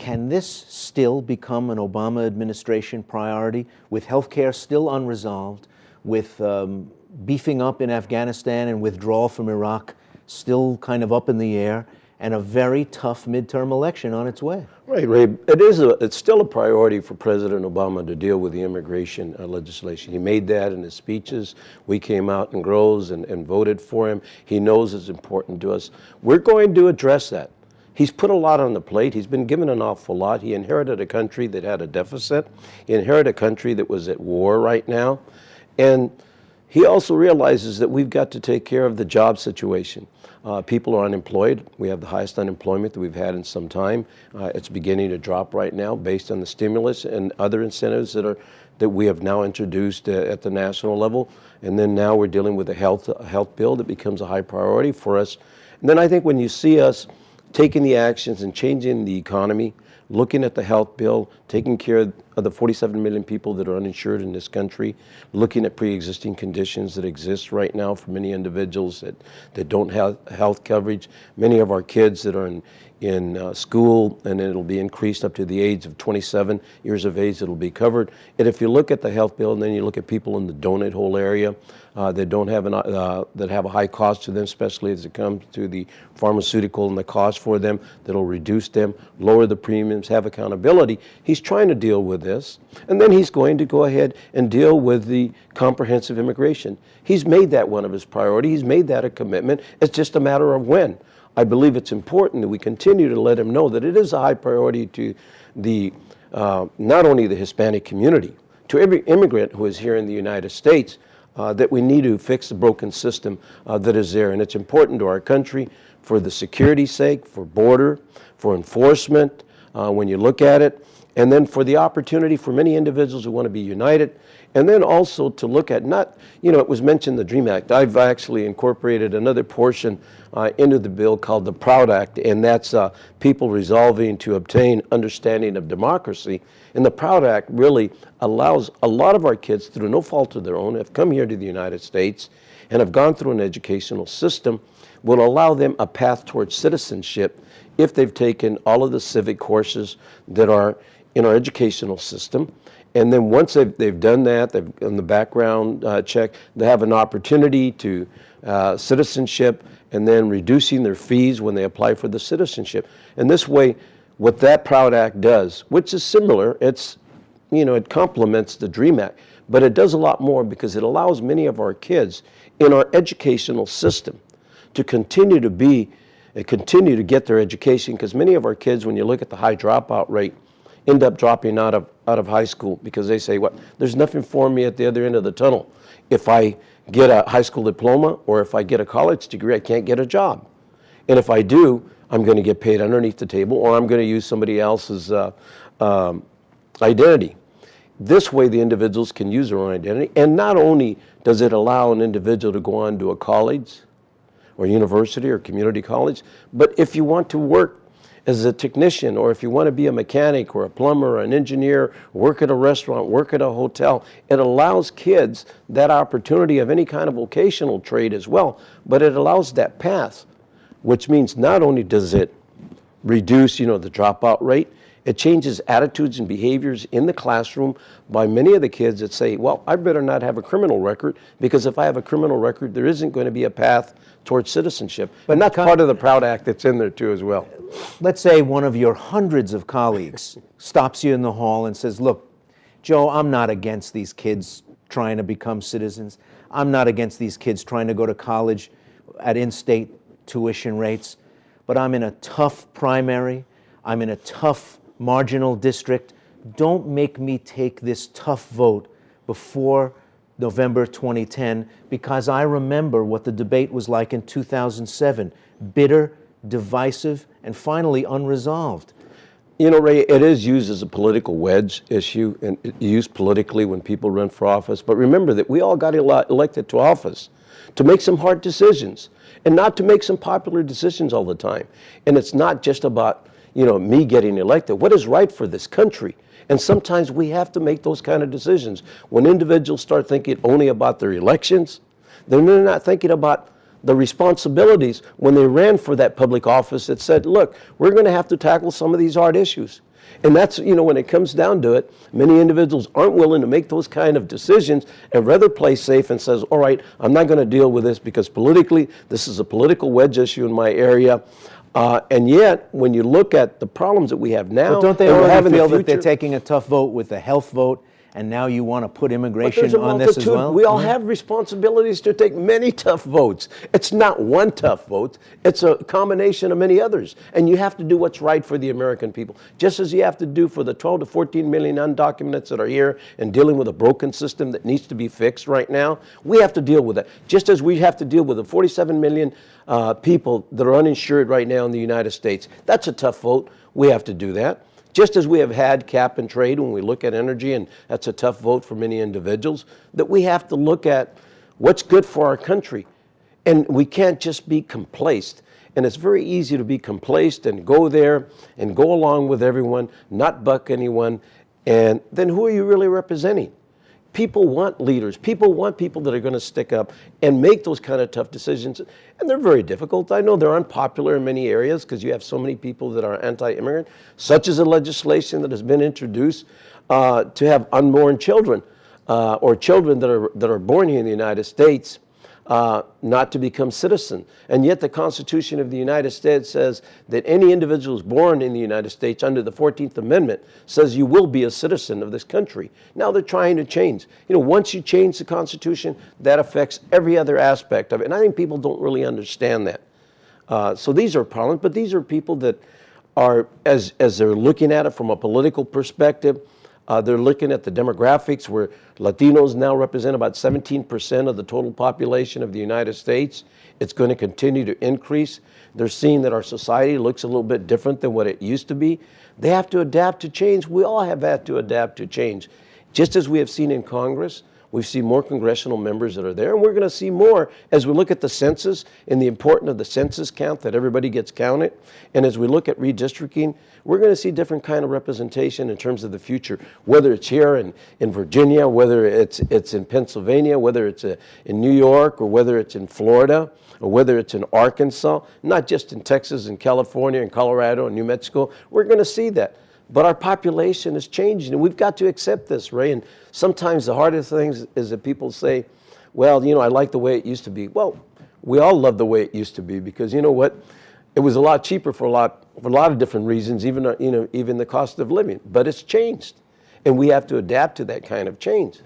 can this still become an Obama administration priority with healthcare still unresolved, with beefing up in Afghanistan and withdrawal from Iraq still kind of up in the air, and a very tough midterm election on its way? Right, Ray. It's still a priority for President Obama to deal with the immigration legislation. He made that in his speeches. We came out in groves and voted for him. He knows it's important to us. We're going to address that. He's put a lot on the plate. He's been given an awful lot. He inherited a country that had a deficit. He inherited a country that was at war right now. And he also realizes that we've got to take care of the job situation. People are unemployed. We have the highest unemployment that we've had in some time. It's beginning to drop right now based on the stimulus and other incentives that we have now introduced at the national level. And then now we're dealing with a health bill that becomes a high priority for us. And then I think when you see us taking the actions and changing the economy, looking at the health bill, taking care of the 47 million people that are uninsured in this country, looking at pre-existing conditions that exist right now for many individuals that don't have health coverage, many of our kids that are in school, and it'll be increased up to the age of 27 years of age, it'll be covered. And if you look at the health bill and then you look at people in the donut hole area that don't have that have a high cost to them, especially as it comes to the pharmaceutical and the cost for them, that'll reduce them, lower the premiums, have accountability. He's trying to deal with this, and then he's going to go ahead and deal with the comprehensive immigration. He's made that one of his priorities. He's made that a commitment. It's just a matter of when. I believe it's important that we continue to let him know that it is a high priority to the not only the Hispanic community, to every immigrant who is here in the United States, that we need to fix the broken system that is there. And it's important to our country for the security's sake, for border, for enforcement, when you look at it, and then for the opportunity for many individuals who want to be united. And then also to look at not, it was mentioned the DREAM Act. I've actually incorporated another portion into the bill called the PROUD Act, and that's people resolving to obtain understanding of democracy. And the PROUD Act really allows a lot of our kids, through no fault of their own, have come here to the United States and have gone through an educational system, will allow them a path towards citizenship if they've taken all of the civic courses that are in our educational system. And then once they've done that, they've done the background check, they have an opportunity to citizenship, and then reducing their fees when they apply for the citizenship. And this way, what that PROUD Act does, which is similar, it complements the DREAM Act, but it does a lot more because it allows many of our kids in our educational system to continue to get their education, because many of our kids, when you look at the high dropout rate, end up dropping out of high school because they say, well, there's nothing for me at the other end of the tunnel. If I get a high school diploma or if I get a college degree, I can't get a job. And if I do, I'm going to get paid underneath the table, or I'm going to use somebody else's identity. This way, the individuals can use their own identity. And not only does it allow an individual to go on to a college or university or community college, but if you want to work as a technician, or if you want to be a mechanic or a plumber or an engineer, work at a restaurant, work at a hotel, it allows kids that opportunity of any kind of vocational trade as well, but it allows that path, which means not only does it reduce, the dropout rate, it changes attitudes and behaviors in the classroom by many of the kids that say, well, I better not have a criminal record, because if I have a criminal record, there isn't going to be a path towards citizenship. But that's part of the PROUD Act that's in there too as well. Let's say one of your hundreds of colleagues stops you in the hall and says, look, Joe, I'm not against these kids trying to become citizens. I'm not against these kids trying to go to college at in-state tuition rates, but I'm in a tough primary. I'm in a tough marginal district. Don't make me take this tough vote before November 2010, because I remember what the debate was like in 2007, bitter, divisive, and finally unresolved. Ray, it is used as a political wedge issue, and used politically when people run for office. But remember that we all got elected to office to make some hard decisions, and not to make some popular decisions all the time. And it's not just about, me getting elected. What is right for this country? And sometimes we have to make those kind of decisions. When individuals start thinking only about their elections, then they're not thinking about the responsibilities when they ran for that public office that said, look, we're going to have to tackle some of these hard issues. And that's, when it comes down to it, many individuals aren't willing to make those kind of decisions and rather play safe and says, all right, I'm not going to deal with this because politically, this is a political wedge issue in my area. And yet, when you look at the problems that we have now, but don't they and we're already having feel the that they're future, taking a tough vote with the health vote, and now you want to put but immigration there's a on this as multitude. well? We all have responsibilities to take many tough votes. It's not one tough vote. It's a combination of many others. And you have to do what's right for the American people, just as you have to do for the 12 to 14 million undocumented that are here and dealing with a broken system that needs to be fixed right now. We have to deal with that, just as we have to deal with the 47 million people that are uninsured right now in the United States. That's a tough vote. We have to do that. Just as we have had cap and trade when we look at energy, and that's a tough vote for many individuals, that we have to look at what's good for our country. And we can't just be complacent. And it's very easy to be complacent and go there and go along with everyone, not buck anyone. And then who are you really representing? People want leaders. People want people that are going to stick up and make those kind of tough decisions. And they're very difficult. I know they're unpopular in many areas because you have so many people that are anti-immigrant, such as a legislation that has been introduced to have unborn children or children that are born here in the United States not to become citizens. And yet the Constitution of the United States says that any individual who's born in the United States under the 14th Amendment says you will be a citizen of this country. Now they're trying to change. Once you change the Constitution, that affects every other aspect of it. And I think people don't really understand that. So these are problems, but these are people that are, as they're looking at it from a political perspective, they're looking at the demographics where Latinos now represent about 17% of the total population of the United States. It's going to continue to increase. They're seeing that our society looks a little bit different than what it used to be. They have to adapt to change. We all have had to adapt to change. Just as we have seen in Congress, we've seen more congressional members that are there, and we're going to see more as we look at the census and the importance of the census count, that everybody gets counted. And as we look at redistricting, we're going to see different kind of representation in terms of the future, whether it's here in Virginia, whether it's in Pennsylvania, whether it's in New York, or whether it's in Florida, or whether it's in Arkansas, not just in Texas and California and Colorado and New Mexico. We're going to see that. But our population is changing, and we've got to accept this, Ray. And sometimes the hardest thing is that people say, well, I like the way it used to be. Well, we all love the way it used to be because you know what? It was a lot cheaper for a lot of different reasons, even the cost of living. But it's changed, and we have to adapt to that kind of change.